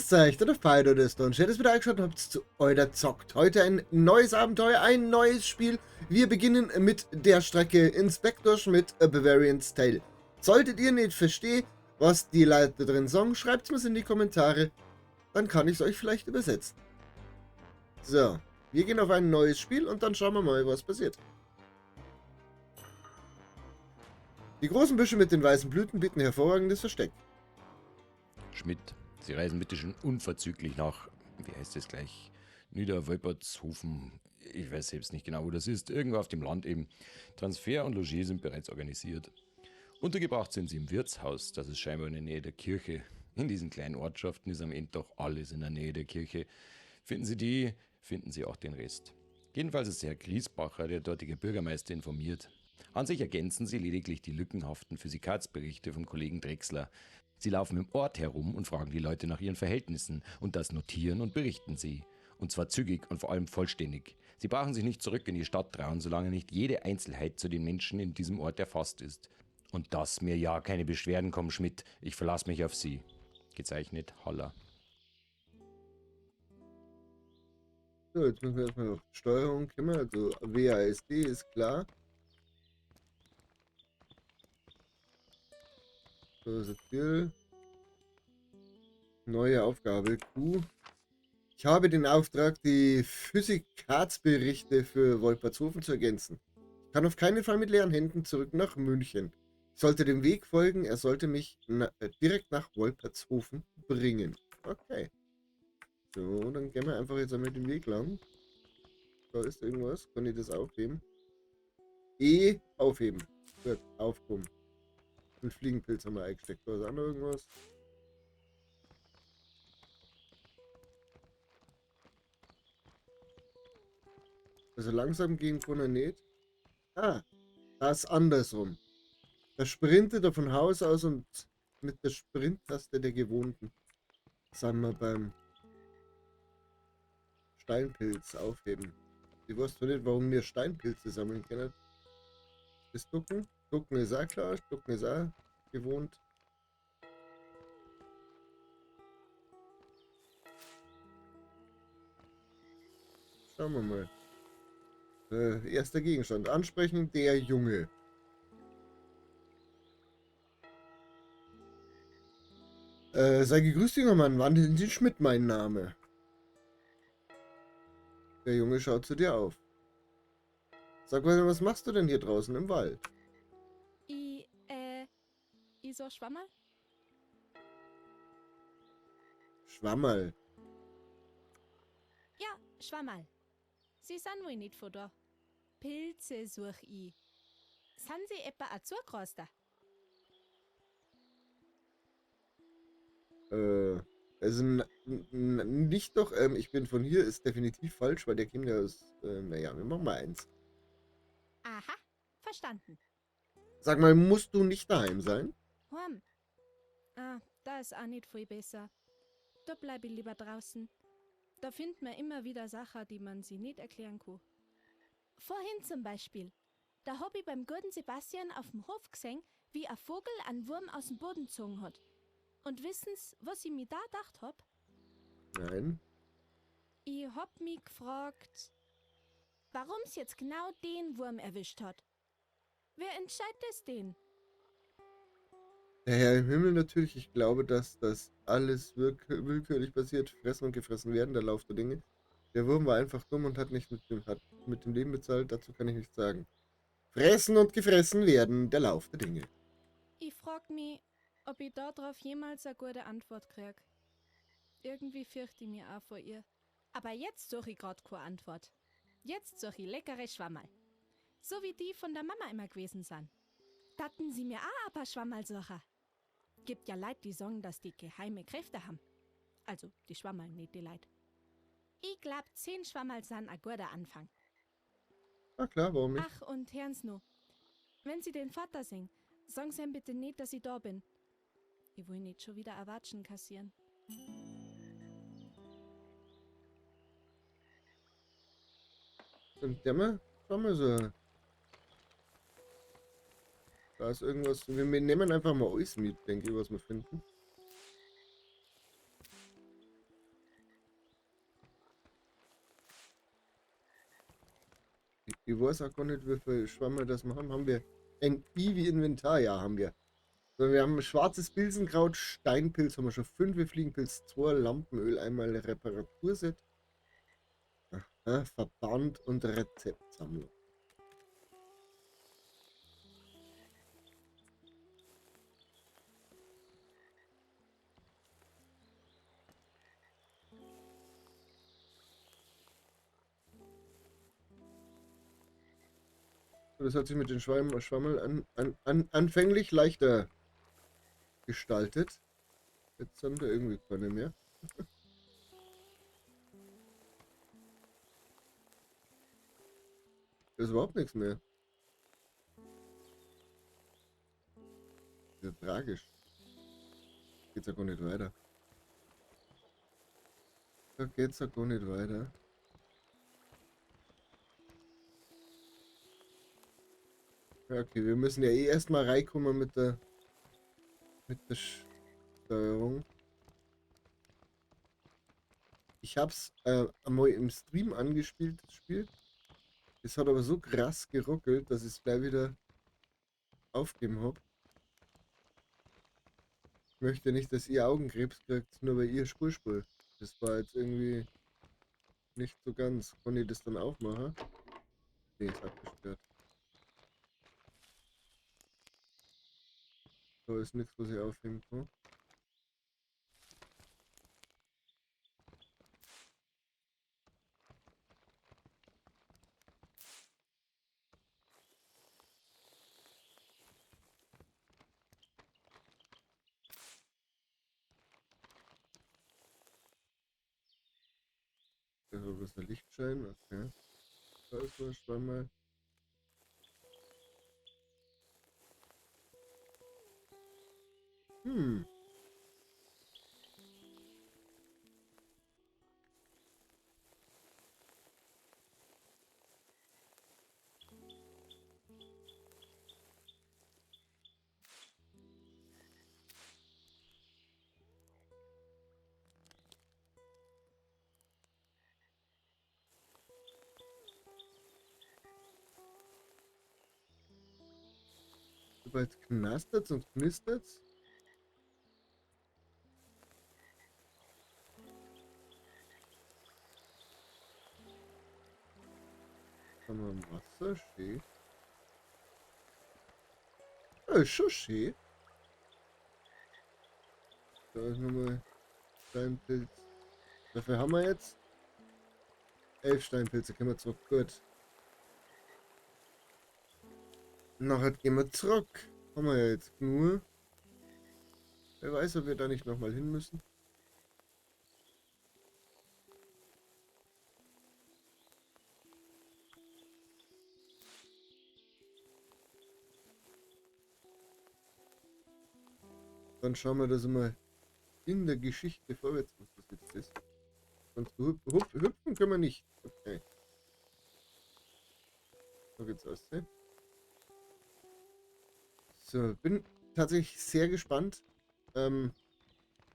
Grüß euch, der Fido ist und schön, dass ihr wieder eingeschaut habt zu Euler Zockt. Heute ein neues Abenteuer, ein neues Spiel. Wir beginnen mit der Strecke Inspector Schmidt, A Bavarian's Tale. Solltet ihr nicht verstehen, was die Leute drin sagen, schreibt es mir in die Kommentare, dann kann ich es euch vielleicht übersetzen. So, wir gehen auf ein neues Spiel und dann schauen wir mal, was passiert. Die großen Büsche mit den weißen Blüten bieten hervorragendes Versteck. Schmidt, Sie reisen bitte schon unverzüglich nach, wie heißt es gleich, Niederwolpertshofen. Ich weiß selbst nicht genau, wo das ist. Irgendwo auf dem Land eben. Transfer und Logis sind bereits organisiert. Untergebracht sind Sie im Wirtshaus, das ist scheinbar in der Nähe der Kirche. In diesen kleinen Ortschaften ist am Ende doch alles in der Nähe der Kirche. Finden Sie die, finden Sie auch den Rest. Jedenfalls ist Herr Griesbacher, der dortige Bürgermeister, informiert. An sich ergänzen Sie lediglich die lückenhaften Physikalitätsberichte vom Kollegen Drechsler. Sie laufen im Ort herum und fragen die Leute nach ihren Verhältnissen und das notieren und berichten sie. Und zwar zügig und vor allem vollständig. Sie brauchen sich nicht zurück in die Stadt trauen, solange nicht jede Einzelheit zu den Menschen in diesem Ort erfasst ist. Und dass mir ja keine Beschwerden kommen, Schmidt. Ich verlasse mich auf Sie. Gezeichnet Haller. So, jetzt müssen wir erstmal auf Steuerung kümmern, also WASD ist klar. So, Ziel. Neue Aufgabe Q. Ich habe den Auftrag, die Physikalitätsberichte für Wolpertshofen zu ergänzen. Ich kann auf keinen Fall mit leeren Händen zurück nach München. Ich sollte dem Weg folgen, er sollte mich direkt nach Wolpertshofen bringen. Okay. So, dann gehen wir einfach jetzt einmal den Weg lang. Da ist irgendwas. Kann ich das aufheben? Aufheben. Gut, aufkommen. Einen Fliegenpilz haben wir eingesteckt. Da ist auch noch irgendwas. Also langsam gehen kann er nicht. Ah, das ist andersrum. Da sprintet er von Haus aus und mit der Sprinttaste der gewohnten. Sagen wir beim Steinpilz aufheben. Ich weiß zwar nicht, warum wir Steinpilze sammeln können. Das Ducken. Ducken ist auch klar. Ducken ist auch gewohnt. Schauen wir mal. Erster Gegenstand. Ansprechen, der Junge. Sei gegrüßt, junger Mann. Wandeln Sie Schmidt, mein Name. Der Junge schaut zu dir auf. Sag mal, was machst du denn hier draußen im Wald? Ich so Schwammerl? Schwammerl. Ja, Schwammerl. Sie sind wohl nicht von da. Pilze such ich. Sind Sie etwa ein Zugraster? Also nicht doch, ich bin von hier, ist definitiv falsch, weil der kommt ja aus, naja, wir machen mal eins. Aha, verstanden. Sag mal, musst du nicht daheim sein? Da ist auch nicht viel besser. Da bleib ich lieber draußen. Da findet man immer wieder Sachen, die man sich nicht erklären kann. Vorhin zum Beispiel. Da hab ich beim guten Sebastian auf dem Hof gesehen, wie ein Vogel einen Wurm aus dem Boden gezogen hat. Und wissen's, was ich mir da gedacht hab? Nein. Ich hab mich gefragt, warum's jetzt genau den Wurm erwischt hat. Wer entscheidet es denn? Der Herr im Himmel natürlich, ich glaube, dass das alles willkürlich passiert, fressen und gefressen werden, der Lauf der Dinge. Der Wurm war einfach dumm und hat nicht hat mit dem Leben bezahlt, dazu kann ich nichts sagen. Fressen und gefressen werden, der Lauf der Dinge. Ich frag mich, ob ich darauf jemals eine gute Antwort krieg. Irgendwie fürchte ich mich auch vor ihr. Aber jetzt suche ich grad keine Antwort. Jetzt suche ich leckere Schwammerl. So wie die von der Mama immer gewesen sind. Daten sie mir auch ein paar Schwammerl suchen. Gibt ja Leute, die sagen, dass die geheime Kräfte haben. Also die Schwammerl, nicht die Leute. Ich glaub, 10 Schwammerl sind ein guter Anfang. Na klar, warum nicht? Ach, und hören's nur. Wenn Sie den Vater sehen, sagen Sie ihm bitte nicht, dass ich da bin. Ich will nicht schon wieder Erwatschen kassieren. Und Dämmer? Schau mal so. Da ist irgendwas. Wir nehmen einfach mal alles mit, denke ich, was wir finden. Ich weiß auch gar nicht, wie viel Schwammerl das wir haben. Haben wir ein I wie Inventar? Ja, haben wir. So, wir haben schwarzes Pilsenkraut, Steinpilz haben wir schon 5, Fliegenpilz 2, Lampenöl, einmal Reparaturset, Verband und Rezeptsammlung. Das hat sich mit den Schwammerl anfänglich leichter gestaltet. Jetzt haben wir irgendwie keine mehr. Da ist überhaupt nichts mehr. Das ist ja tragisch. Geht's ja gar nicht weiter. Da geht's ja gar nicht weiter. Ja, okay, wir müssen ja eh erstmal reinkommen mit der Steuerung. Ich hab's einmal im Stream angespielt, das Spiel. Es hat aber so krass geruckelt, dass ich es gleich wieder aufgeben habe. Ich möchte nicht, dass ihr Augenkrebs kriegt, nur weil ihr Spur. Das war jetzt irgendwie nicht so ganz. Kann ich das dann auch machen? Nee, ist abgesperrt. Da ist nichts, was ich aufheben kann. Also, was ist der Lichtschein? Okay. Da ist was, zweimal. Hm. Sobald knastert's und knistert's. Haben wir im Wasser, schön. Ja, ist schon schön. Da ist nochmal Steinpilz. Dafür haben wir jetzt 11 Steinpilze. Können wir zurück. Gut. Nachher gehen wir zurück. Haben wir ja jetzt nur. Wer weiß, ob wir da nicht nochmal hin müssen. Dann schauen wir das mal in der Geschichte vorwärts, was das jetzt ist. Und hüpfen können wir nicht. Okay. So geht's aus. Ne? So, bin tatsächlich sehr gespannt.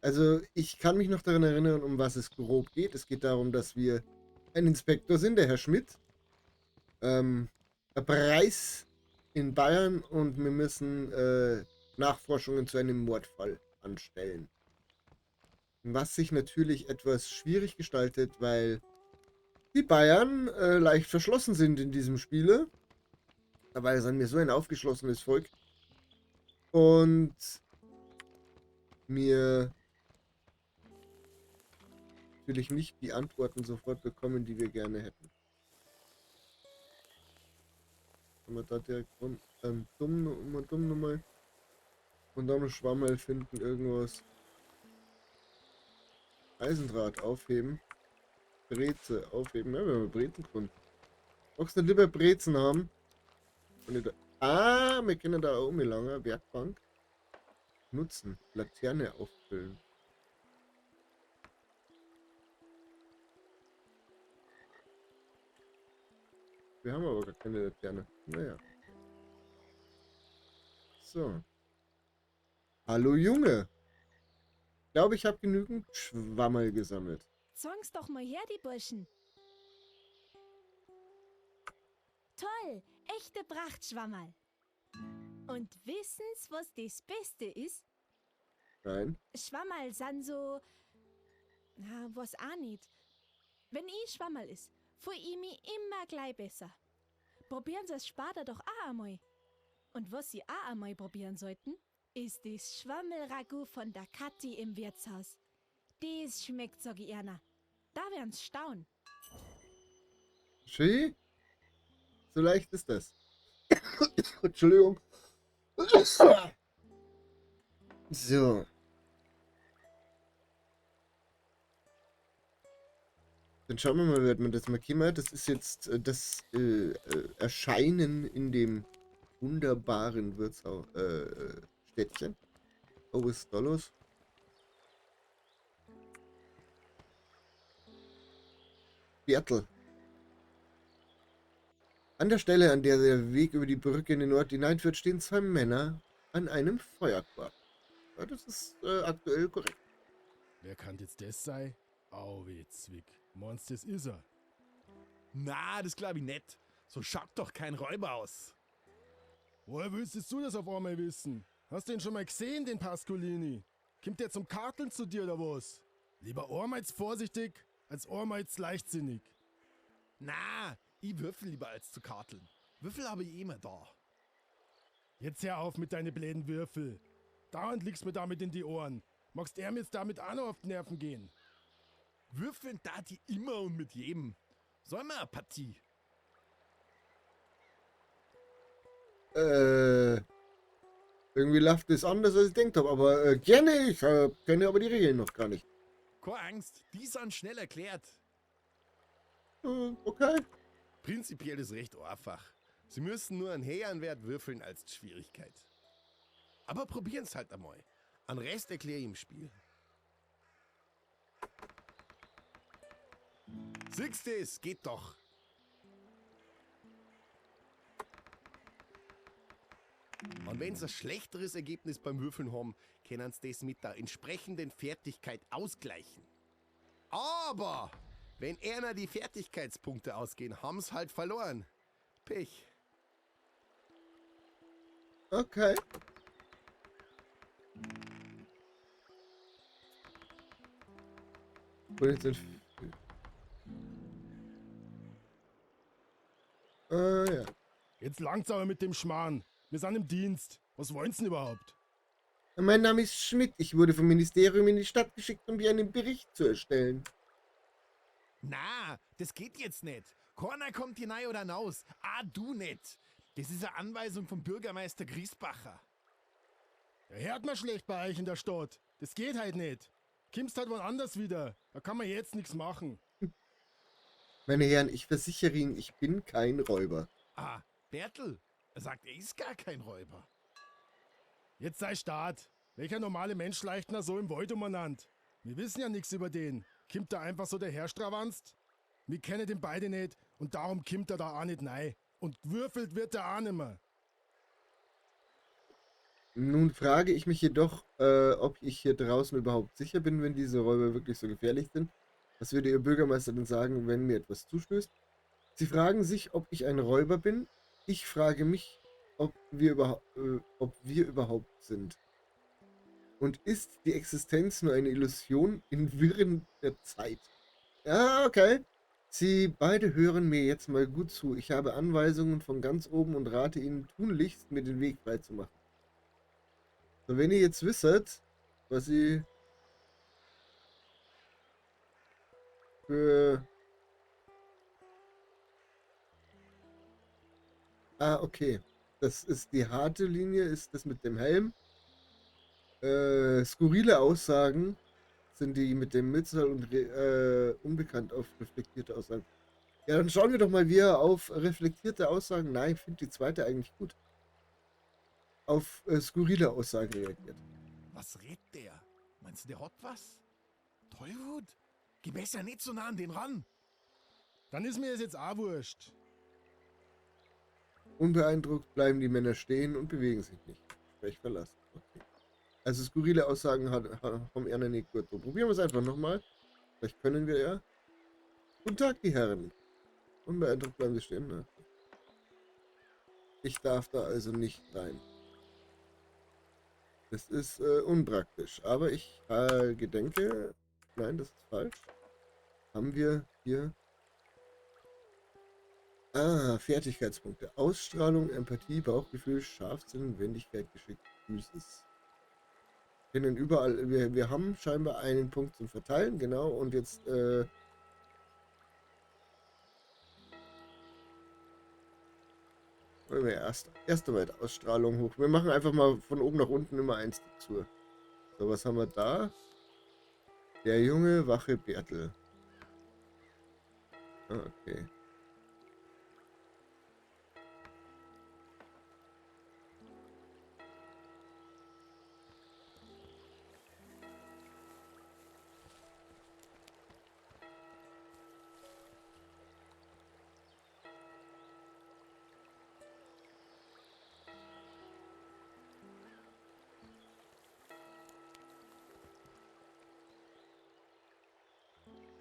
Also, ich kann mich noch daran erinnern, um was es grob geht. Es geht darum, dass wir ein Inspektor sind, der Herr Schmidt. Der Preis in Bayern und wir müssen Nachforschungen zu einem Mordfall anstellen. Was sich natürlich etwas schwierig gestaltet, weil die Bayern leicht verschlossen sind in diesem Spiele. Dabei sind wir so ein aufgeschlossenes Volk. Und mir natürlich nicht die Antworten sofort bekommen, die wir gerne hätten. Haben wir da direkt dumm nochmal. Und dann Schwammerl finden, irgendwas. Eisendraht aufheben. Breze aufheben. Ja, wenn wir Brezen gefunden. Magst du lieber Brezen haben? Wir können da auch lange Werkbank nutzen. Laterne auffüllen. Wir haben aber gar keine Laterne. Naja. So. Hallo Junge. Ich glaube, ich habe genügend Schwammerl gesammelt. Zwang's doch mal her, die Burschen. toll. Echte Prachtschwammerl. Und wissen's, was das Beste ist? Nein. Schwammerl sind so... Na, was auch nicht. Wenn ich Schwammerl is, fühl ich mich immer gleich besser. Probieren Sie es später doch auch einmal. Und was Sie auch einmal probieren sollten, ist das Schwammelragout von der Kathi im Wirtshaus. Das schmeckt, sag ich Erna. Da werden's staunen. Schön. So leicht ist das. Entschuldigung. So. Dann schauen wir mal, wird man das markieren. Das ist jetzt das Erscheinen in dem wunderbaren Wirtshaus Städtchen. Oh, was ist da los? Bertel. An der Stelle, an der der Weg über die Brücke in den Ort hineinführt, stehen zwei Männer an einem Feuerquark. Ja, das ist aktuell korrekt. Wer kann jetzt das sein? Au weh, Zwick. Meinst das ist er? Na, das glaub ich nicht. So schaut doch kein Räuber aus. Woher willst du das auf einmal wissen? Hast du ihn schon mal gesehen, den Pascolini? Kommt der zum Karteln zu dir oder was? Lieber einmal vorsichtig, als einmal leichtsinnig. Na, ich würfel lieber als zu karteln. Würfel habe ich immer da. Jetzt hör auf mit deinen bläden Würfel. Dauernd liegst mir damit in die Ohren. Magst er mir jetzt damit auch noch auf die Nerven gehen? Würfeln da die immer und mit jedem. Sollen wir eine Partie? Irgendwie läuft das anders, als ich gedacht habe. Aber gerne, ich kenne aber die Regeln noch gar nicht. Keine Angst, die sind schnell erklärt. Okay. Prinzipiell ist recht einfach. Sie müssen nur einen höheren Wert würfeln als die Schwierigkeit. Aber probieren's halt einmal. An Rest erkläre ich im Spiel. Siehst du es? Geht doch. Und wenn sie ein schlechteres Ergebnis beim Würfeln haben, können sie das mit der entsprechenden Fertigkeit ausgleichen. Aber wenn einer die Fertigkeitspunkte ausgehen, haben sie halt verloren. Pech. Okay. Und jetzt sind... ja. Jetzt langt's aber mit dem Schmarrn. Wir sind im Dienst. Was wollen's denn überhaupt? Mein Name ist Schmidt. Ich wurde vom Ministerium in die Stadt geschickt, um hier einen Bericht zu erstellen. Na, das geht jetzt nicht. Keiner kommt hinein oder raus. Ah, du nicht. Das ist eine Anweisung vom Bürgermeister Griesbacher. Ja, hört man schlecht bei euch in der Stadt. Das geht halt nicht. Kimmst halt woanders wieder. Da kann man jetzt nichts machen. Meine Herren, ich versichere Ihnen, ich bin kein Räuber. Ah, Bertel, er sagt, er ist gar kein Räuber. Jetzt sei Start. Welcher normale Mensch leicht so im Wald umeinander? Wir wissen ja nichts über den. Kimmt da einfach so der Herrstrawanzt? Wir kennen den beide nicht und darum kimmt er da auch nicht rein. Und gewürfelt wird er auch nimmer. Nun frage ich mich jedoch, ob ich hier draußen überhaupt sicher bin, wenn diese Räuber wirklich so gefährlich sind. Was würde Ihr Bürgermeister denn sagen, wenn mir etwas zustößt? Sie fragen sich, ob ich ein Räuber bin. Ich frage mich, ob wir überhaupt sind. Und ist die Existenz nur eine Illusion in Wirren der Zeit? Ja, okay. Sie beide hören mir jetzt mal gut zu. Ich habe Anweisungen von ganz oben und rate Ihnen tunlichst, mir den Weg freizumachen. So, wenn ihr jetzt wisst, was Sie für... Ah, okay. Das ist die harte Linie, ist das mit dem Helm. Skurrile Aussagen sind die mit dem Mützel und unbekannt auf reflektierte Aussagen. Ja, dann schauen wir doch mal, wie er auf reflektierte Aussagen, nein, ich finde die zweite eigentlich gut, auf skurrile Aussagen reagiert. Was redet der? Meinst du, der hat was? Tollwut? Geh besser nicht so nah an den ran. Dann ist mir das jetzt auch wurscht. Unbeeindruckt bleiben die Männer stehen und bewegen sich nicht. Sprech verlassen. Okay. Also skurrile Aussagen haben Erna nicht gut. So, probieren wir es einfach nochmal. Vielleicht können wir ja. Guten Tag, die Herren. Unbeeindruckt bleiben sie stehen. Ne? Ich darf da also nicht rein. Das ist unpraktisch. Aber ich gedenke... Nein, das ist falsch. Haben wir hier... Ah, Fertigkeitspunkte. Ausstrahlung, Empathie, Bauchgefühl, Scharfsinn, Wendigkeit, Geschick, Physis. Können überall... Wir haben scheinbar einen Punkt zum Verteilen, genau. Und jetzt... wollen wir erste Mal Ausstrahlung hoch. Wir machen einfach mal von oben nach unten immer eins dazu. So, was haben wir da? Der junge, wache Bertel. Ah, okay.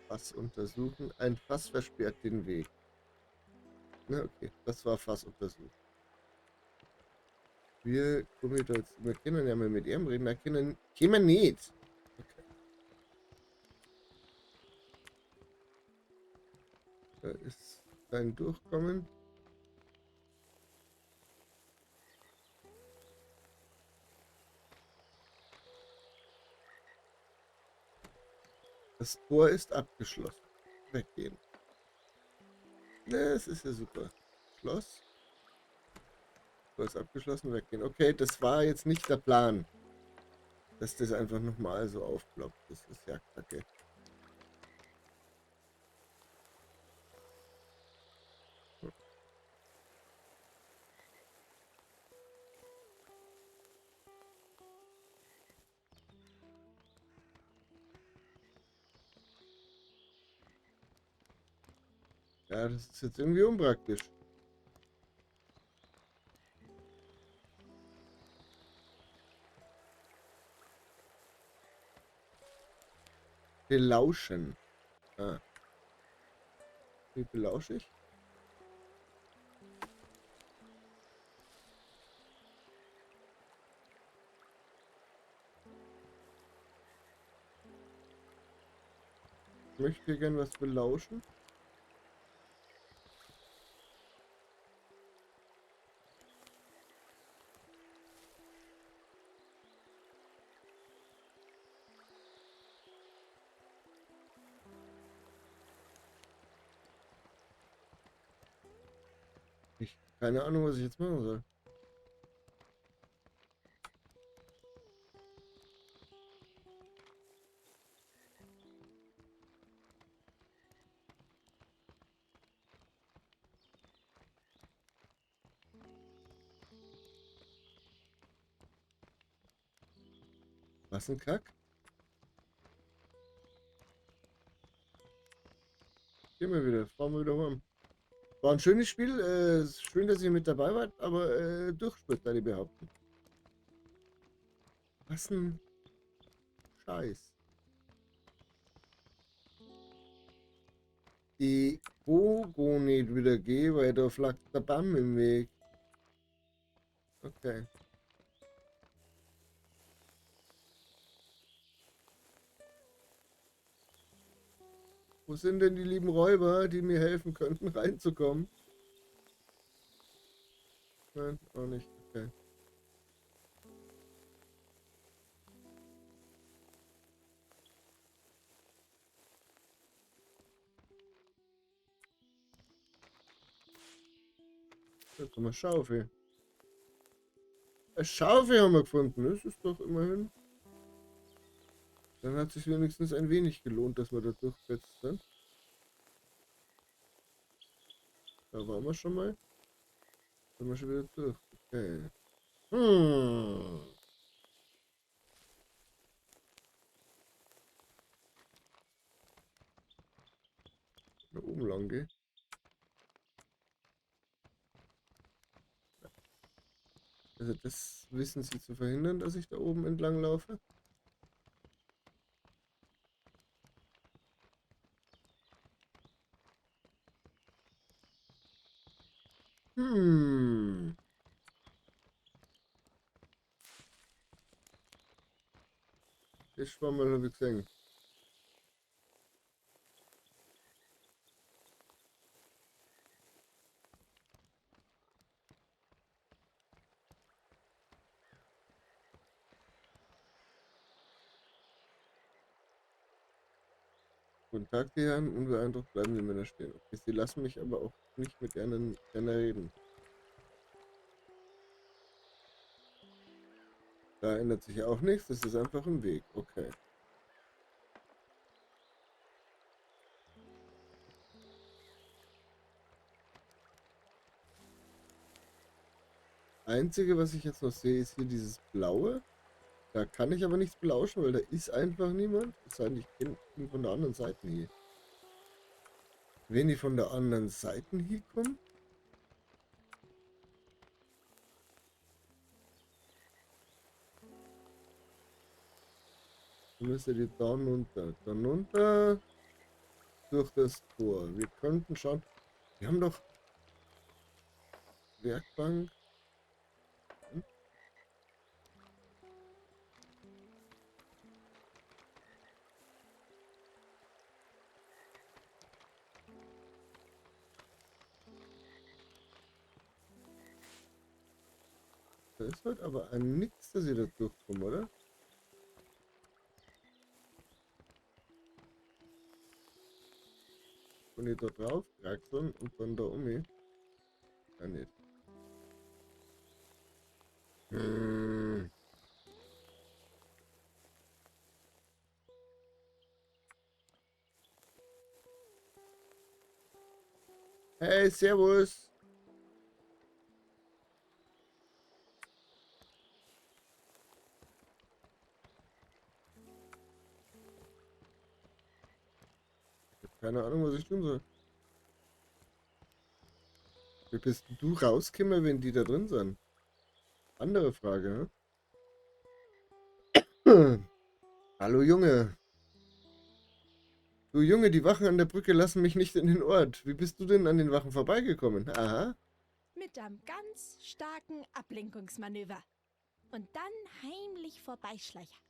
Fass untersuchen. Ein Fass versperrt den Weg. Na, okay. Das war Fass untersucht. Wir können ja mal mit ihm reden. Wir können nicht. Okay. Da ist ein Durchkommen. Das Tor ist abgeschlossen. Weggehen. Das ist ja super. Schloss. Tor ist abgeschlossen. Weggehen. Okay, das war jetzt nicht der Plan. Dass das einfach nochmal so aufploppt. Das ist ja kacke. Ja, das ist jetzt irgendwie unpraktisch. Belauschen. Ah. Wie belausche ich? Ich möchte gern was belauschen. Keine Ahnung, was ich jetzt machen soll. Was ein Kack? Gehen wir wieder. Fahren wir wieder rum. War ein schönes Spiel. Schön, dass ihr mit dabei wart, aber durchspielt, da die behaupten. Was ein Scheiß. Die Bogo nicht wieder gehe, weil da flackt der Bamm im Weg. Okay. Wo sind denn die lieben Räuber, die mir helfen könnten, reinzukommen? Nein, auch nicht. Okay. Jetzt haben wir Schaufel. Eine Schaufel haben wir gefunden. Das ist doch immerhin. Dann hat sich wenigstens ein wenig gelohnt, dass wir da durchgesetzt sind. Da waren wir schon mal. Sind wir schon wieder durch. Okay. Da oben lang gehen. Also das wissen sie zu verhindern, dass ich da oben entlang laufe. Das Schwammerl habe ich gesehen. Guten Tag, die Herren. Unbeeindruckt bleiben die Männer stehen. Okay, sie lassen mich aber auch nicht mit gerne reden. Da ändert sich auch nichts. Das ist einfach ein Weg. Okay. Einzige, was ich jetzt noch sehe, ist hier dieses Blaue. Da kann ich aber nichts belauschen, weil da ist einfach niemand. Es sei denn, ich kenne ihn von der anderen Seite hier. Wenn die von der anderen Seite hier kommen? Dann müsste die da runter. Dann runter durch das Tor. Wir könnten schauen. Wir haben doch Werkbank. Da ist halt aber ein nix, dass ich da durchkomme, oder? Und ich da drauf kraxeln und dann da um mich. Ja, nicht. Hm. Hey, servus. Ich hab keine Ahnung, was ich tun soll. Wie bist du rausgekommen, wenn die da drin sind? Andere Frage, hm? Hallo Junge. Du Junge, die Wachen an der Brücke lassen mich nicht in den Ort. Wie bist du denn an den Wachen vorbeigekommen? Aha. Mit einem ganz starken Ablenkungsmanöver. Und dann heimlich vorbeischleicher.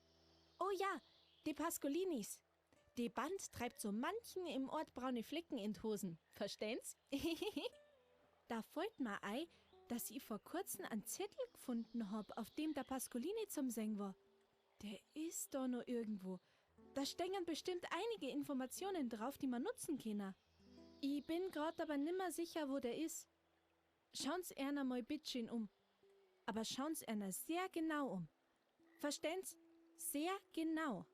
Oh ja, die Pascolinis. Die Band treibt so manchen im Ort braune Flecken in die Hosen. Verstehen's? Da fällt mir ein, dass ich vor kurzem einen Zettel gefunden hab, auf dem der Pascolini zum Singen war. Der ist da noch irgendwo. Da stehen bestimmt einige Informationen drauf, die man nutzen kann. Ich bin grad aber nimmer sicher, wo der ist. Schauen's einer mal bitteschön um. Aber schauen's einer sehr genau um. Verstehen's? Sehr genau.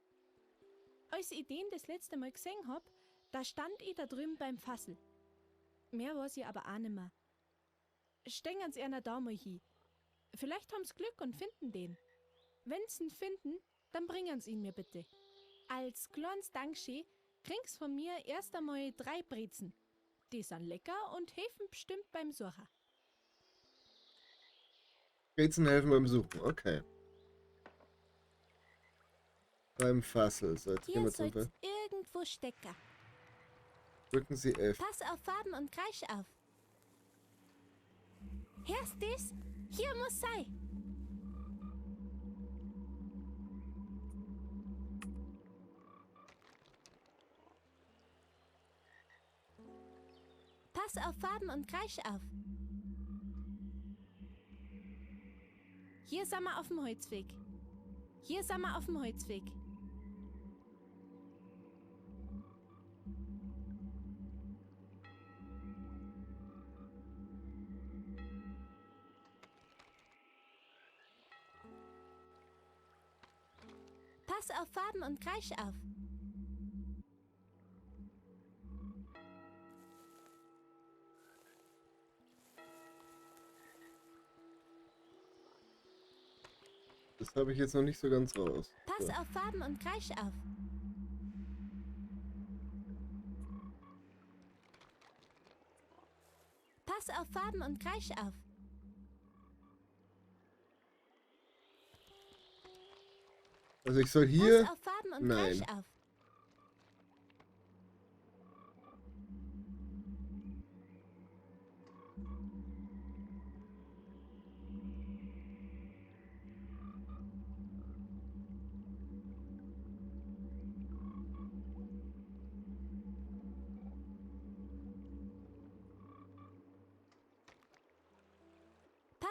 Als ich den das letzte Mal gesehen hab, da stand ich da drüben beim Fassel. Mehr weiß ich aber auch nimmer. Stängen's einer da mal hin. Vielleicht haben's Glück und finden den. Wenn's ihn finden, dann bringen's ihn mir bitte. Als kleines Dankeschön kriegst von mir erst einmal 3 Brezen. Die sind lecker und helfen bestimmt beim Suchen. Brezen helfen beim Suchen. Okay. Beim Fassel. So, jetzt gehen Hier wir zum soll's irgendwo stecken. Drücken Sie F. Pass auf Farben und Kreisch auf. Hörst du's? Hier muss sein. Pass auf Farben und Kreisch auf. Hier sind wir auf dem Holzweg. Hier sind wir auf dem Holzweg. Pass auf Farben und Kreisch auf. Das habe ich jetzt noch nicht so ganz raus. Pass So. auf Farben und Kreisch auf. Pass auf Farben und Kreisch auf. Also ich soll hier... Pass auf Farben und Nein. Kreisch auf.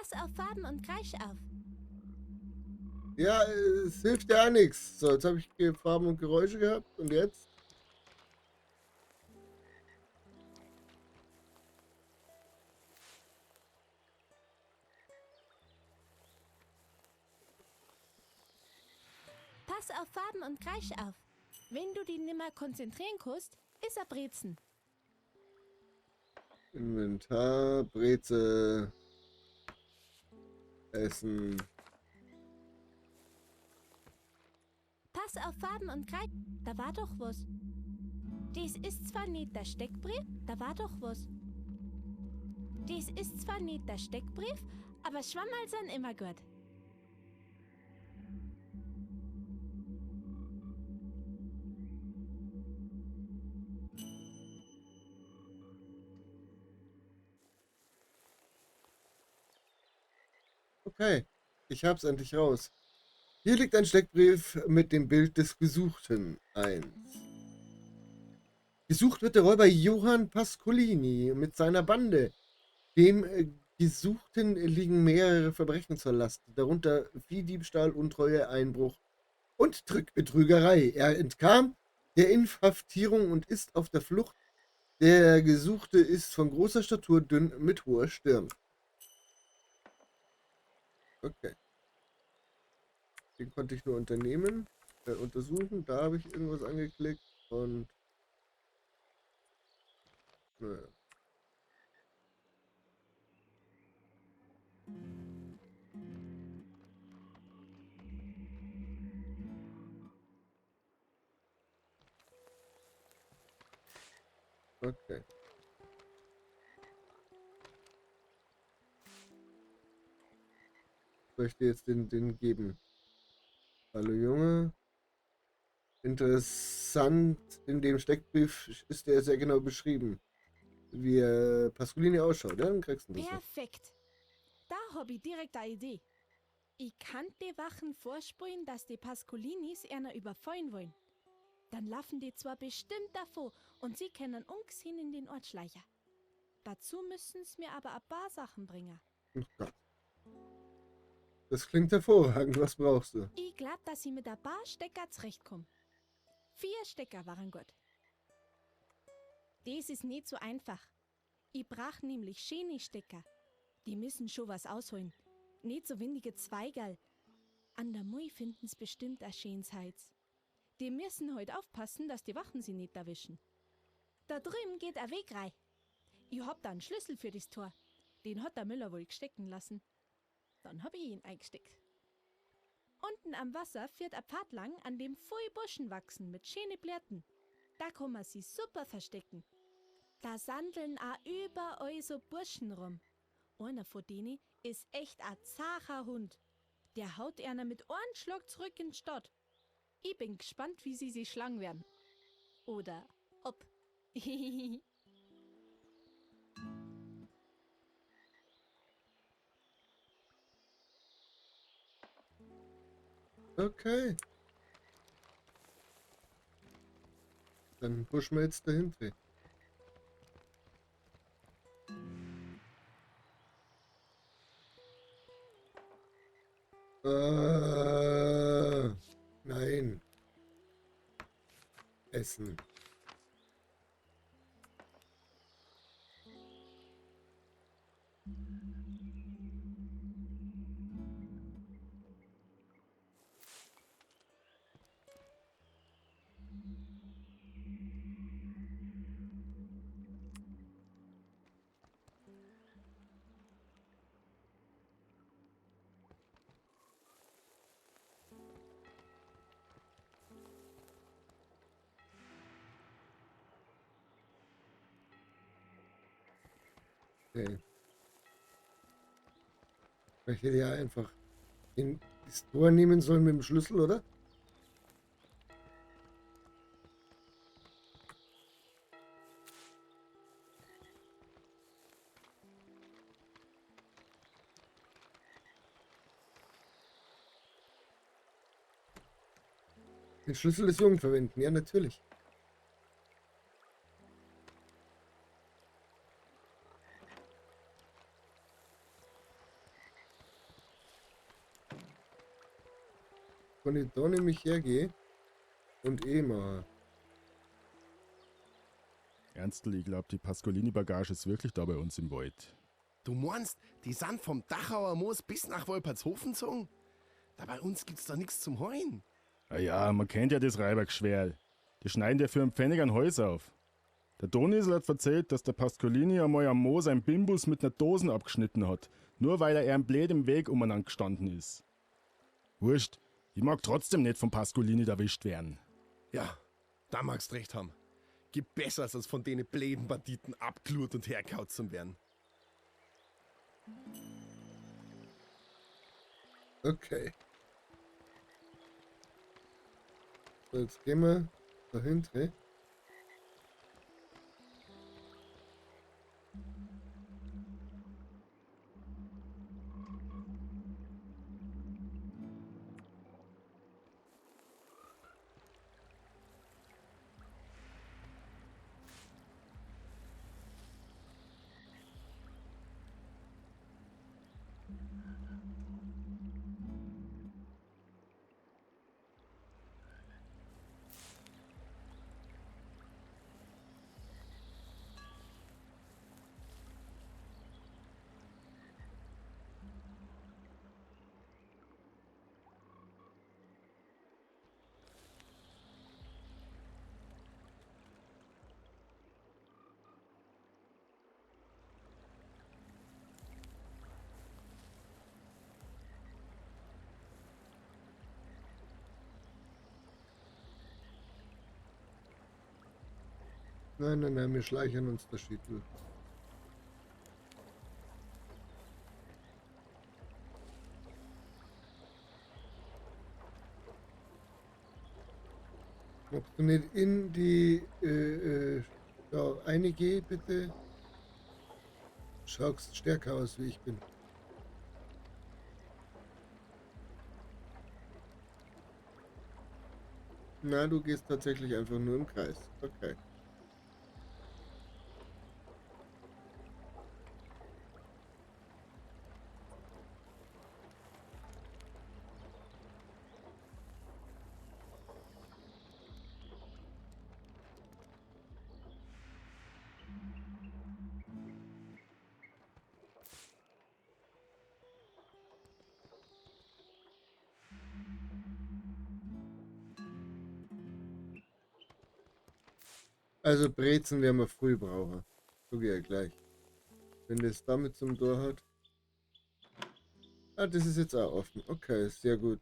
Pass auf Faden und Kreisch auf. Ja, es hilft ja nichts. So, jetzt habe ich Farben und Geräusche gehabt und jetzt? Pass auf Faden und Kreisch auf. Wenn du dich nimmer konzentrieren kannst, ist er Brezen. Inventar, Breze, Essen. Pass auf Faden und Kreisch. Da war doch was. Das ist zwar nicht der Steckbrief, da war doch was. Das ist zwar nicht der Steckbrief, aber Schwammerl sind immer gut. Okay, ich hab's endlich raus. Hier liegt ein Steckbrief mit dem Bild des Gesuchten. 1. Gesucht wird der Räuber Johann Pascolini mit seiner Bande. Dem Gesuchten liegen mehrere Verbrechen zur Last, darunter Viehdiebstahl, Untreue, Einbruch und Betrügerei. Er entkam der Inhaftierung und ist auf der Flucht. Der Gesuchte ist von großer Statur, dünn, mit hoher Stirn. Okay. Den konnte ich nur untersuchen. Da habe ich irgendwas angeklickt und naja. Okay. Soll ich dir jetzt den geben? Hallo Junge. Interessant, in dem Steckbrief ist der sehr genau beschrieben, wie Pascolini ausschaut. Ja, dann kriegst du das noch. Perfekt. Da hab ich direkt eine Idee. Ich kann die Wachen vorspulen, dass die Pascolinis einer überfallen wollen. Dann laufen die zwar bestimmt davor und sie können ungesehen in den Ort schleichen. Dazu müssen sie mir aber ein paar Sachen bringen. Oh Gott. Das klingt hervorragend. Was brauchst du? Ich glaub, dass ich mit ein paar Stecker zurechtkomme. 4 Stecker waren gut. Das ist nicht so einfach. Ich brauch nämlich schöne Stecker. Die müssen schon was ausholen. Nicht so windige Zweigerl. An der Mui finden's bestimmt ein schönes Heiz. Die müssen heute aufpassen, dass die Wachen sie nicht erwischen. Da drüben geht ein Weg rein. Ich hab da einen Schlüssel für das Tor. Den hat der Müller wohl gestecken lassen. Dann hab ich ihn eingesteckt. Unten am Wasser führt ein Pfad lang, an dem voll Buschen wachsen mit schönen Blättern. Da kann man sie super verstecken. Da sandeln auch überall so Burschen rum. Einer von denen ist echt ein zacher Hund. Der haut einer mit einem Schlag zurück in die Stadt. Ich bin gespannt, wie sie sich schlagen werden. Oder ob. Okay. Dann pushen wir jetzt dahinter. Nein. Essen. Okay. Ich hätte ja einfach das Tor nehmen sollen mit dem Schlüssel, oder? Den Schlüssel des Jungen verwenden, ja natürlich. Wenn ich da nämlich hergehe und mache. Ernstl, ich glaube, die Pascolini-Bagage ist wirklich da bei uns im Wald. Du meinst, die sind vom Dachauer Moos bis nach Wolpertshofen gezogen? Da bei uns gibt's doch nichts zum Heuen. Ah ja, man kennt ja das Reibergschwerl. Die schneiden ja für einen Pfennig ein Häus auf. Der Donisel hat erzählt, dass der Pascolini einmal am Moos ein Bimbus mit einer Dosen abgeschnitten hat, nur weil er blöd im Weg umeinander gestanden ist. Wurscht, ich mag trotzdem nicht vom Pascolini erwischt werden. Ja, da magst recht haben. Gibt Besseres, als von denen bläden Banditen abklurt und herkaut zu werden. Okay. So, jetzt gehen wir dahinter. Nein, nein, nein, wir schleichen uns das Schied durch. Ob du nicht in die da reingeh, bitte. Schaust stärker aus, wie ich bin. Na, du gehst tatsächlich einfach nur im Kreis. Okay. Also Brezen werden wir früh brauchen. So ja gleich. Wenn das damit zum Tor hat. Ah, das ist jetzt auch offen. Okay, sehr gut.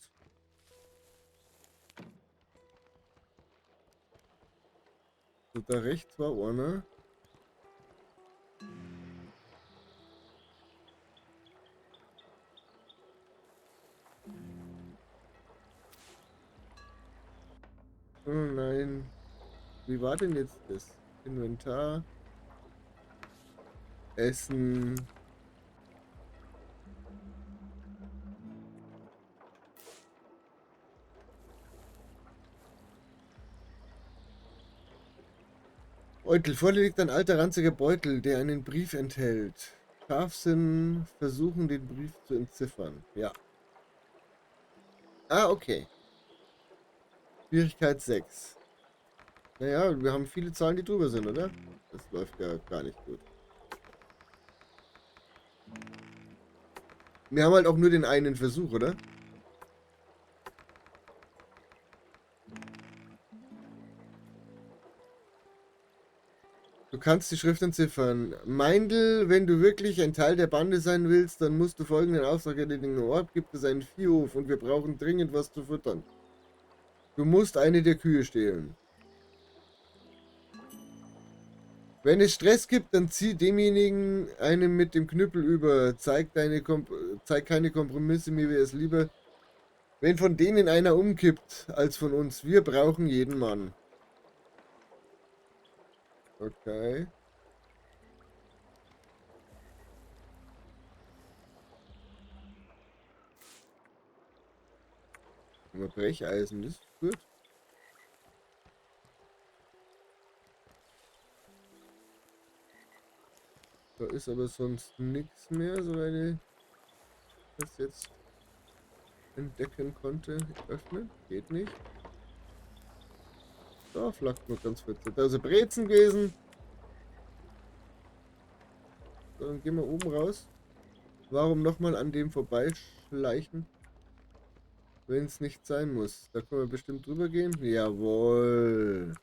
So, da rechts war einer. Oh nein. Wie war denn jetzt das? Inventar. Essen. Beutel. Vor dir liegt ein alter ranziger Beutel, der einen Brief enthält. Scharfsinn versuchen, den Brief zu entziffern. Ja. Ah, okay. Schwierigkeit 6. Naja, wir haben viele Zahlen, die drüber sind, oder? Das läuft ja gar nicht gut. Wir haben halt auch nur den einen Versuch, oder? Du kannst die Schrift entziffern. Meindl, wenn du wirklich ein Teil der Bande sein willst, dann musst du folgenden Auftrag erledigen. Im Ort gibt es einen Viehhof und wir brauchen dringend was zu futtern. Du musst eine der Kühe stehlen. Wenn es Stress gibt, dann zieh demjenigen einem mit dem Knüppel über. Zeig keine Kompromisse, mir wäre es lieber, wenn von denen einer umkippt, als von uns. Wir brauchen jeden Mann. Okay. Aber Brecheisen, das ist gut. Da ist aber sonst nichts mehr, soweit ich das jetzt entdecken konnte. Öffnen? Geht nicht. Da flackt noch ganz kurz. Da ist ein Brezen gewesen. So, dann gehen wir oben raus. Warum nochmal an dem vorbeischleichen? Wenn es nicht sein muss. Da können wir bestimmt drüber gehen. Jawohl.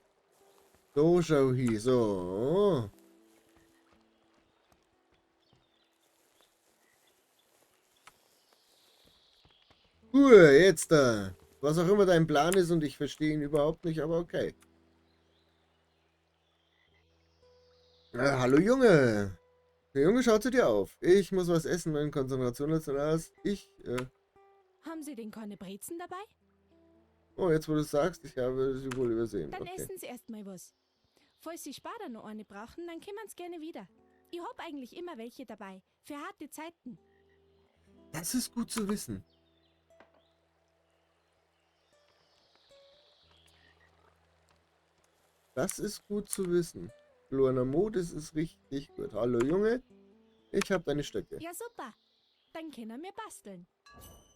So, schau hier. So. Ruhe, jetzt da. Was auch immer dein Plan ist und ich verstehe ihn überhaupt nicht, aber okay. Hallo Junge. Der Junge schaut zu dir auf. Ich muss was essen, meine Konzentration ist aus. Haben Sie denn keine Brezen dabei? Oh, jetzt wo du es sagst, ich habe sie wohl übersehen. Dann Okay. essen Sie erst mal was. Falls Sie später noch eine brauchen, dann kommen Sie gerne wieder. Ich hab eigentlich immer welche dabei. Für harte Zeiten. Das ist gut zu wissen. Das ist gut zu wissen. Luana Modis ist richtig gut. Hallo Junge, ich habe deine Stöcke. Ja, super. Dann können wir basteln.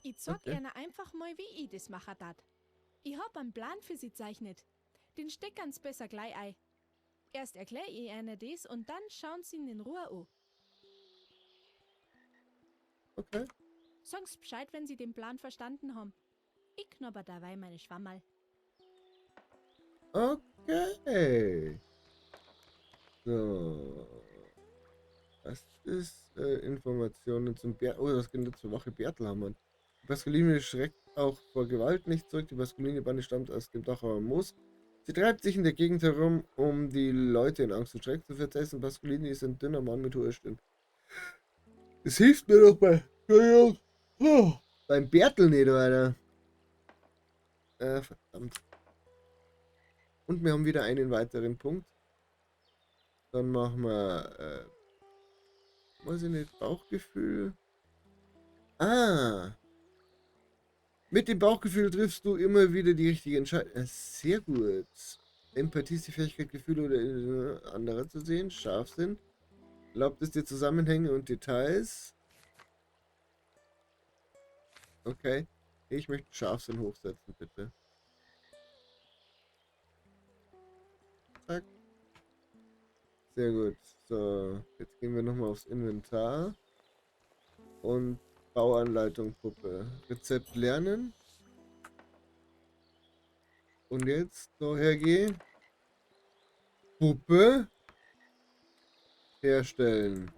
Ich zeig Okay. Ihnen einfach mal, wie ich das machen darf. Ich hab einen Plan für Sie zeichnet. Den steckern's besser gleich ein. Erst erkläre ich Ihnen das und dann schauen Sie ihn in Ruhe an. Okay. Sagen Sie Bescheid, wenn Sie den Plan verstanden haben. Ich knabber dabei meine Schwammerl. Okay. So. Das ist Informationen zum Oh, das geht zur Wache Bertelhammern. Die Pascaline schreckt auch vor Gewalt nicht zurück. Die Pascaline-Bande stammt aus dem Dachauer Moos. Sie treibt sich in der Gegend herum, um die Leute in Angst und Schreck zu versetzen. Pascaline ist ein dünner Mann mit hoher Stimme. Das hilft mir doch bei... beim Bertel nicht, Alter. Verdammt. Und wir haben wieder einen weiteren Punkt. Dann machen wir, weiß ich nicht, Bauchgefühl. Ah. Mit dem Bauchgefühl triffst du immer wieder die richtige Entscheidung. Sehr gut. Empathie ist die Fähigkeit, Gefühle oder anderer zu sehen. Scharfsinn. Erlaubt es dir Zusammenhänge und Details. Okay. Ich möchte Scharfsinn hochsetzen, bitte. Zack. Sehr gut. So, jetzt gehen wir nochmal aufs Inventar. Und Bauanleitung Puppe. Rezept lernen. Und jetzt so hergehen. Puppe herstellen.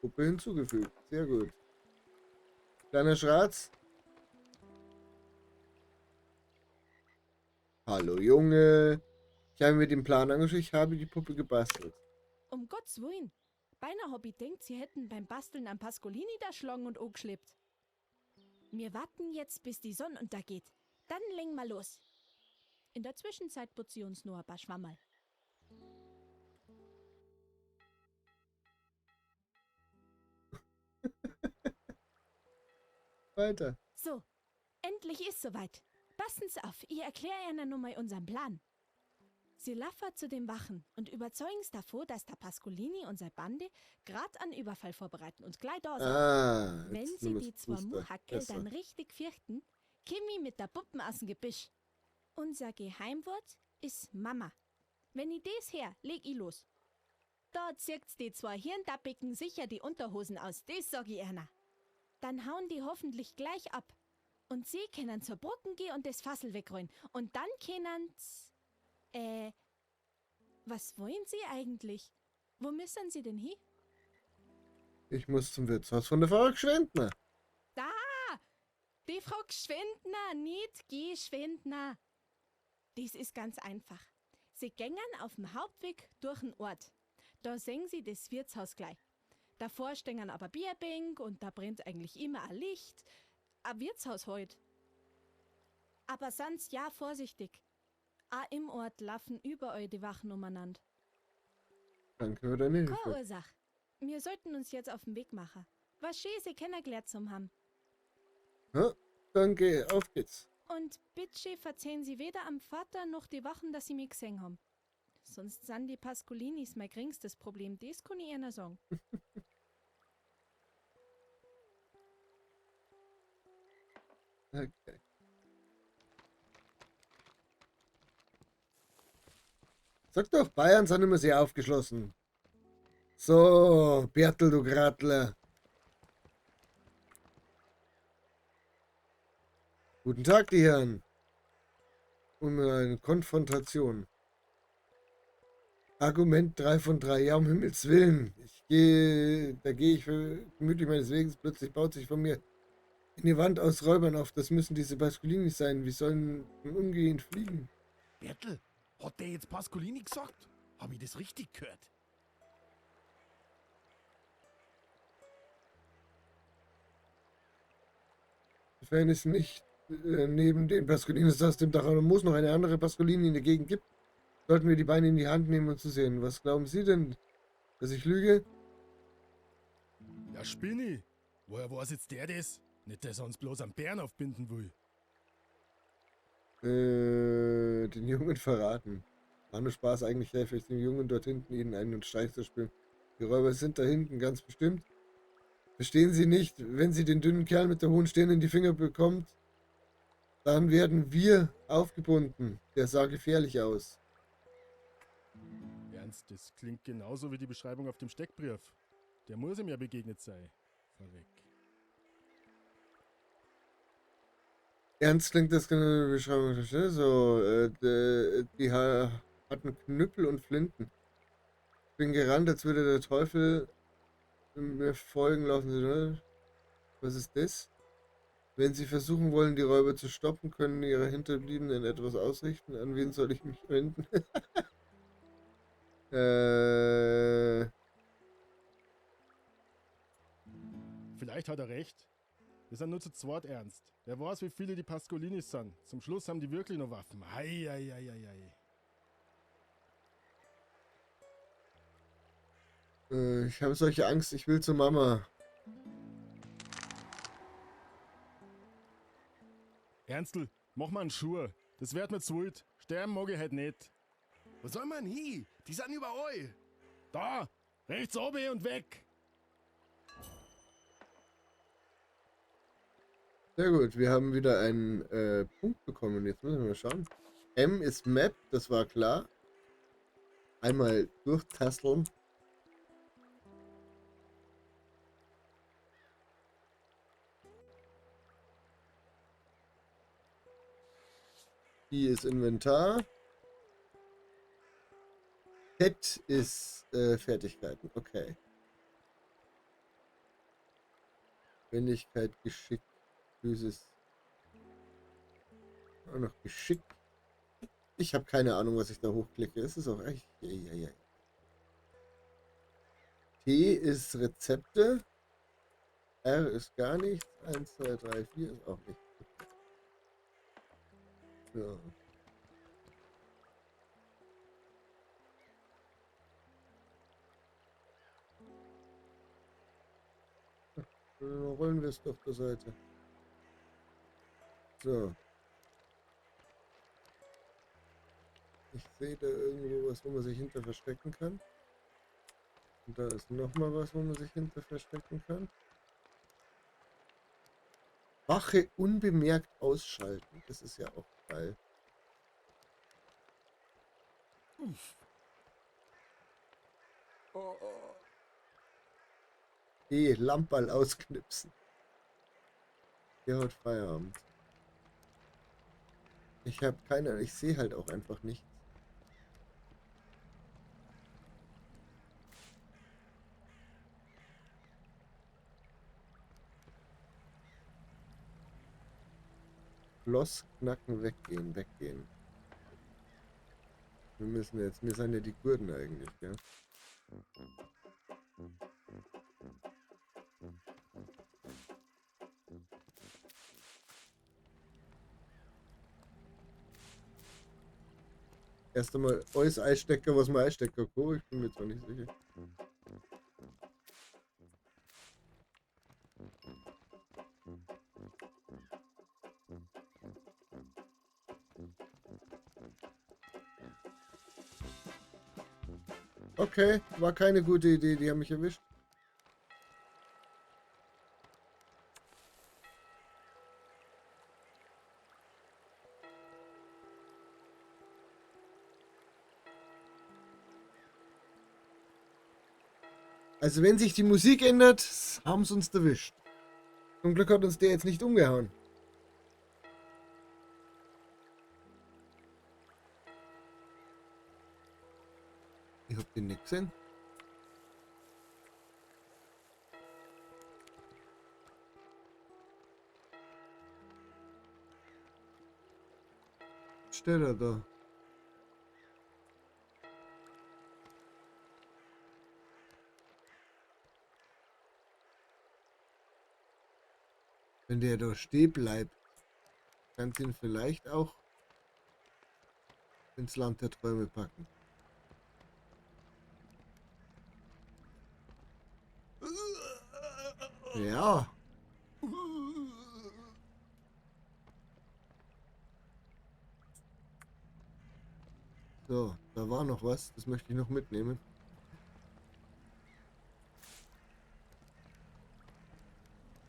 Puppe hinzugefügt. Sehr gut. Kleiner Schratz. Hallo Junge. Ich habe mir den Plan angeschaut. Ich habe die Puppe gebastelt. Um Gottes Willen. Beinahe hab ich denkt, Sie hätten beim Basteln an Pascolini da schlagen und angeschleppt. Wir warten jetzt, bis die Sonne untergeht. Dann legen wir los. In der Zwischenzeit putze ich uns nur ein paar Schwammerl. Weiter. So, endlich ist soweit. Passen Sie auf, ich erkläre Ihnen nun mal unseren Plan. Sie laufen zu den Wachen und überzeugen Sie davon, dass der Pascolini und seine Bande gerade einen Überfall vorbereiten und gleich da sind. Ah. Wenn jetzt Sie nur die das zwei Muster. Muhackel Besser. dann richtig fürchten, Kimi mit der Puppen aus dem Gebüsch. Unser Geheimwort ist Mama. Wenn ich das her, leg ich los. Da zirkt's die zwei Hirndappigen sicher die Unterhosen aus, das sag ich einer. Dann hauen die hoffentlich gleich ab. Und sie können zur Brücken gehen und das Fassel wegrollen. Und dann können's... was wollen Sie eigentlich? Wo müssen Sie denn hin? Ich muss zum Wirtshaus von der Frau Gschwendner. Da! Die Frau Gschwendner, nicht Gschwendner. Das ist ganz einfach. Sie gängen auf dem Hauptweg durch den Ort. Da sehen Sie das Wirtshaus gleich. Davor stehen aber Bierbänk und da brennt eigentlich immer ein Licht. Ein Wirtshaus halt. Aber sonst ja vorsichtig. Auch im Ort laufen überall die Wachen umeinander. Danke für deine Keine Hilfe. Ursache. Wir sollten uns jetzt auf den Weg machen. Was schön Sie kennengelernt zum haben. Ja, danke, auf geht's. Und bitte verzeihen Sie weder am Vater noch die Wachen, dass Sie mich gesehen haben. Sonst sind die Pascolinis mein geringstes Problem, das kann ich Ihnen sagen. Okay. Sag doch, Bayern sind immer sehr aufgeschlossen. So, Bertel, du Gratler. Guten Tag, die Herren. Und eine Konfrontation. Argument 3 von 3. Ja, um Himmels Willen. Da gehe ich gemütlich meines Weges. Plötzlich baut sich von mir eine Wand aus Räubern auf. Das müssen diese Pasqualini sein. Wie sollen umgehend fliegen? Bertel, hat der jetzt Pascolini gesagt? Hab ich das richtig gehört? Sofern es nicht neben den Pasqualinis aus dem Dach muss noch eine andere Pasqualini in der Gegend gibt, sollten wir die Beine in die Hand nehmen und zu sehen. Was glauben Sie denn? Dass ich lüge? Ja, Spinni. Woher weiß jetzt der das? Nicht, dass er uns bloß am Bären aufbinden will. Den Jungen verraten. War nur Spaß, eigentlich helfe ich dem Jungen dort hinten, ihnen einen Streich zu spielen. Die Räuber sind da hinten, ganz bestimmt. Verstehen Sie nicht, wenn sie den dünnen Kerl mit der hohen Stirn in die Finger bekommt, dann werden wir aufgebunden. Der sah gefährlich aus. Ernst, das klingt genauso wie die Beschreibung auf dem Steckbrief. Der muss ihm ja begegnet sein. Vorweg. Ernst klingt das genau die Beschreibung. So, die hatten Knüppel und Flinten. Bin gerannt, als würde der Teufel mir folgen laufen. Was ist das? Wenn Sie versuchen wollen, die Räuber zu stoppen, können Ihre Hinterbliebenen etwas ausrichten. An wen soll ich mich wenden? Vielleicht hat er recht. Wir sind nur zu zweit, Ernst. Wer weiß, wie viele die Pascolinis sind. Zum Schluss haben die wirklich noch Waffen. Hei, hei, hei, hei, hei. Ich habe solche Angst, ich will zu Mama. Ernstl, mach mal einen Schuh. Das wird mir zu wild. Sterben mag ich halt nicht. Wo soll man hin? Die sind überall. Da! Rechts oben und weg! Sehr gut, wir haben wieder einen Punkt bekommen. Jetzt müssen wir mal schauen. M ist Map, das war klar. Einmal durchtasteln. Hier ist Inventar. Pet ist Fertigkeiten. Okay. Wendigkeit, Geschick, Physis. Auch noch Geschick. Ich habe keine Ahnung, was ich da hochklicke. Es ist auch echt. T ist Rezepte. R ist gar nichts. 1, 2, 3, 4 ist auch nichts. So. Rollen wir es doch zur Seite. So. Ich sehe da irgendwo was, wo man sich hinter verstecken kann. Und da ist nochmal was, wo man sich hinter verstecken kann. Wache unbemerkt ausschalten. Das ist ja auch geil. Lamperl ausknipsen. Der hat Feierabend. Ich habe keine, ich sehe halt auch einfach nichts. Schloss knacken, weggehen. Wir müssen jetzt, mir sind ja die Gurten eigentlich, ja. Erst einmal alles Eisstecker, was man Eisstecker kann. Ich bin mir zwar nicht sicher. Okay, war keine gute Idee, die haben mich erwischt. Also wenn sich die Musik ändert, haben sie uns erwischt. Zum Glück hat uns der jetzt nicht umgehauen. Ich hab den nicht gesehen. Steht er da? Wenn der da stehen bleibt, kann ihn vielleicht auch ins Land der Träume packen. Ja. So, da war noch was, das möchte ich noch mitnehmen.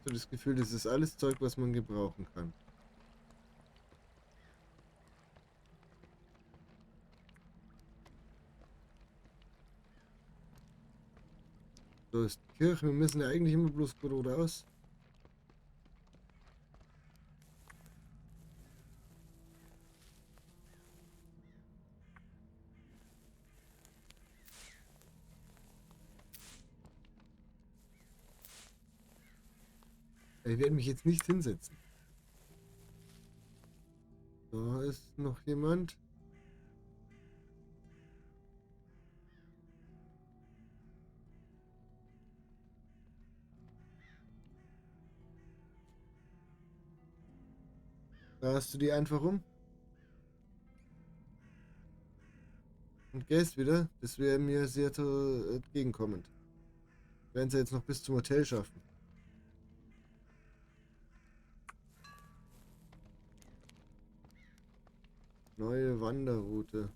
So das Gefühl, das ist alles Zeug, was man gebrauchen kann. So ist die Kirche, wir müssen ja eigentlich immer bloß geradeaus. Ich werde mich jetzt nicht hinsetzen. Da ist noch jemand. Da hast du die einfach um. Und gehst wieder. Das wäre mir sehr entgegenkommend. Werden sie jetzt noch bis zum Hotel schaffen. Neue Wanderroute.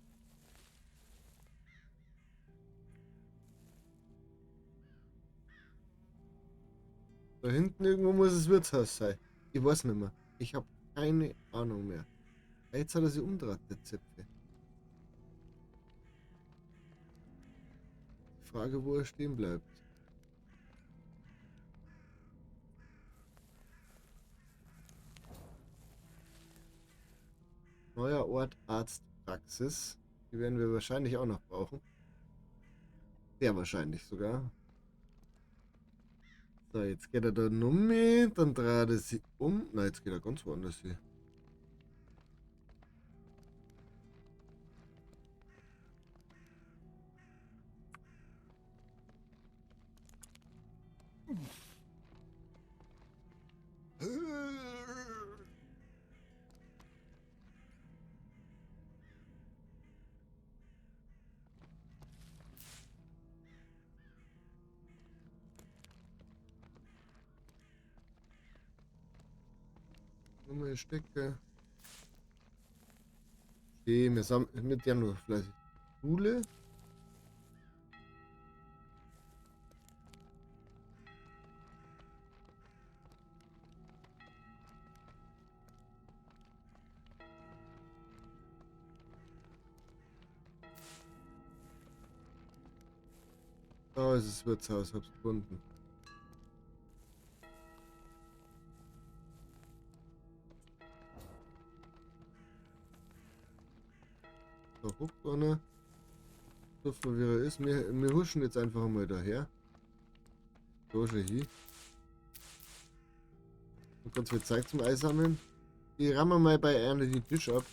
Da hinten irgendwo muss das Wirtshaus sein. Ich weiß nicht mehr. Ich habe keine Ahnung mehr. Jetzt hat er sie umgedreht, der Zipfel. Die Frage, wo er stehen bleibt. Neuer Ort Arztpraxis. Die werden wir wahrscheinlich auch noch brauchen. Sehr wahrscheinlich sogar. So, jetzt geht er da um mich, dann dreht er sie um. Na, jetzt geht er ganz woanders hier. Nummer Stecke. Okay, wir sind mit der nur fleißig. Schule. Da ist das Wirtshaus, hab's gefunden. Da guckt einer. So viel wie er ist. Wir huschen jetzt einfach mal daher. So schon hier. Und ganz viel Zeit zum Einsammeln. Die rammen mal bei Erne die Tisch ab.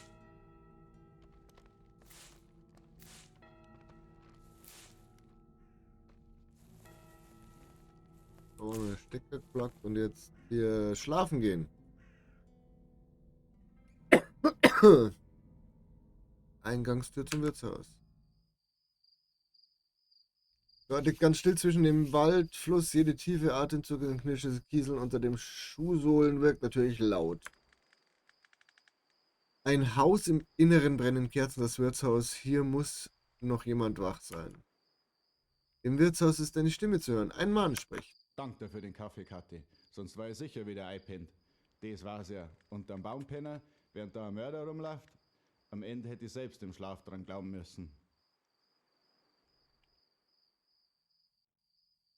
Ohne Stecker geplagt und jetzt hier schlafen gehen. Eingangstür zum Wirtshaus. Dort liegt ganz still zwischen dem Wald, Fluss, jede tiefe Atemzug und Knirsche des Kieseln unter dem Schuhsohlen wirkt natürlich laut. Ein Haus im Inneren brennen Kerzen, das Wirtshaus. Hier muss noch jemand wach sein. Im Wirtshaus ist eine Stimme zu hören. Ein Mann spricht. Dank dir für den Kaffee, Kathi. Sonst war ich sicher wieder einpennt. Das war's ja. Unterm Baumpenner, während da ein Mörder rumläuft. Am Ende hätte ich selbst im Schlaf dran glauben müssen.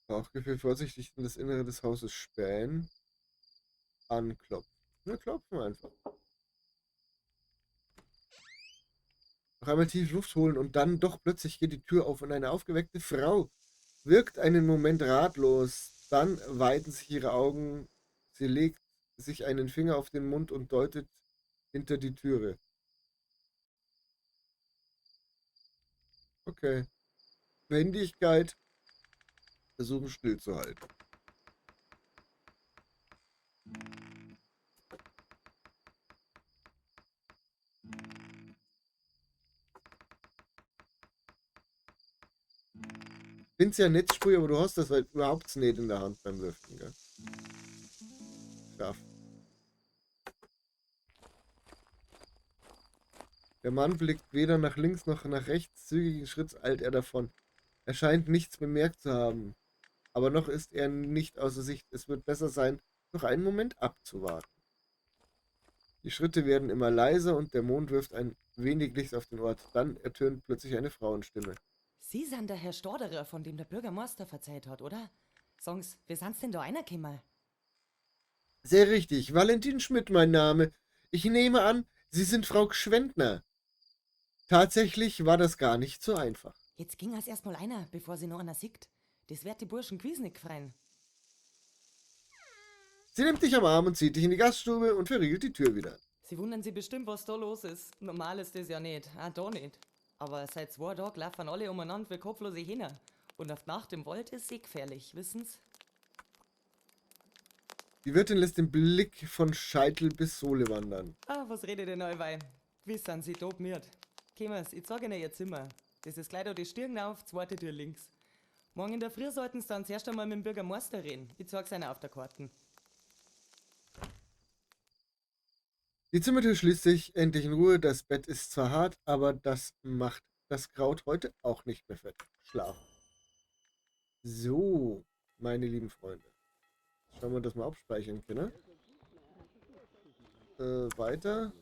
Bauchgefühl vorsichtig in das Innere des Hauses spähen. Anklopfen. Wir klopfen einfach. Noch einmal tief Luft holen und dann doch plötzlich geht die Tür auf und eine aufgeweckte Frau wirkt einen Moment ratlos. Dann weiten sich ihre Augen. Sie legt sich einen Finger auf den Mund und deutet hinter die Türe. Okay. Wendigkeit. Versuchen stillzuhalten. Ich finde es ja nicht sprüh, aber du hast das halt überhaupt nicht in der Hand beim Würfeln, gell? Scharf. Der Mann blickt weder nach links noch nach rechts. Zügigen Schritts eilt er davon. Er scheint nichts bemerkt zu haben. Aber noch ist er nicht außer Sicht. Es wird besser sein, noch einen Moment abzuwarten. Die Schritte werden immer leiser und der Mond wirft ein wenig Licht auf den Ort. Dann ertönt plötzlich eine Frauenstimme. Sie sind der Herr Storderer, von dem der Bürgermeister verzeiht hat, oder? Songs, wie sind's denn da reingekommen? Sehr richtig. Valentin Schmidt, mein Name. Ich nehme an, Sie sind Frau Gschwendner. Tatsächlich war das gar nicht so einfach. Jetzt ging es erstmal einer, bevor sie noch einer sieht. Das wird die Burschen gewiss nicht gefreien. Sie nimmt dich am Arm und zieht dich in die Gaststube und verriegelt die Tür wieder. Sie wundern sich bestimmt, was da los ist. Normal ist das ja nicht, auch da nicht. Aber seit 2 Tagen laufen alle umeinander wie kopflose Hähner. Und auf die Nacht im Wald ist sie gefährlich, wissen's? Die Wirtin lässt den Blick von Scheitel bis Sohle wandern. Ah, was redet ihr Neuwein? Gewiss sind sie top miert. Kommers, ich zeig Ihnen ihr Zimmer. Das ist gleich da die Stirn auf, zweite Tür links. Morgen in der Früh sollten sie dann zuerst einmal mit dem Bürgermeister reden. Ich zeig's Ihnen auf der Karten. Die Zimmertür schließt sich endlich in Ruhe. Das Bett ist zwar hart, aber das macht das Kraut heute auch nicht mehr fett. Schlaf. So, meine lieben Freunde. Schauen wir das mal abspeichern können. Weiter.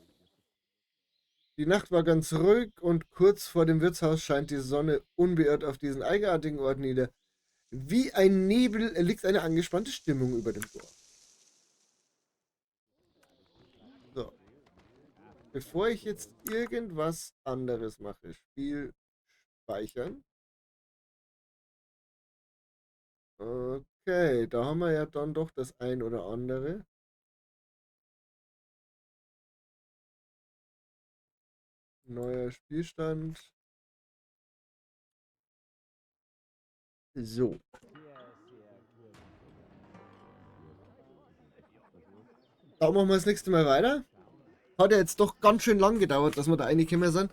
Die Nacht war ganz ruhig und kurz vor dem Wirtshaus scheint die Sonne unbeirrt auf diesen eigenartigen Ort nieder. Wie ein Nebel liegt eine angespannte Stimmung über dem Dorf. So. Bevor ich jetzt irgendwas anderes mache, Spiel speichern. Okay, da haben wir ja dann doch das ein oder andere. Neuer Spielstand. So. Da machen wir das nächste Mal weiter. Hat ja jetzt doch ganz schön lang gedauert, dass wir da reingekommen sind.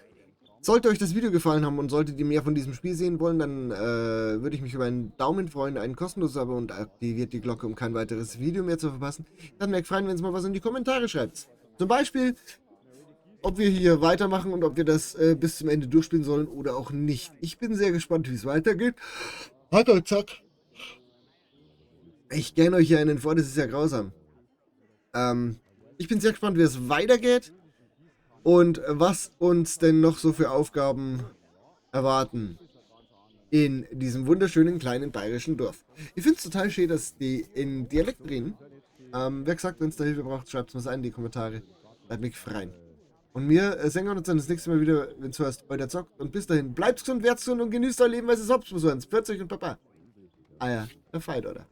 Sollte euch das Video gefallen haben und solltet ihr mehr von diesem Spiel sehen wollen, dann würde ich mich über einen Daumen freuen, einen kostenlosen Abo und aktiviert die Glocke, um kein weiteres Video mehr zu verpassen. Dann wäre ich freuen, wenn ihr mal was in die Kommentare schreibt. Zum Beispiel, ob wir hier weitermachen und ob wir das bis zum Ende durchspielen sollen oder auch nicht. Ich bin sehr gespannt, wie es weitergeht. Halt, zack. Ich gähne euch hier einen vor, das ist ja grausam. Ich bin sehr gespannt, wie es weitergeht und was uns denn noch so für Aufgaben erwarten in diesem wunderschönen kleinen bayerischen Dorf. Ich finde es total schön, dass die in Dialekt reden. Wer gesagt, wenn es da Hilfe braucht, schreibt es mal in die Kommentare. Bleibt mich frei. Und wir sehen uns dann das nächste Mal wieder, wenn es heißt, bei der Zockt. Und bis dahin, bleibt gesund, werdet gesund und genießt euer Leben, weil es ist Hauptbesonders. Pfiat euch und Papa. Ah ja, der Fight, oder?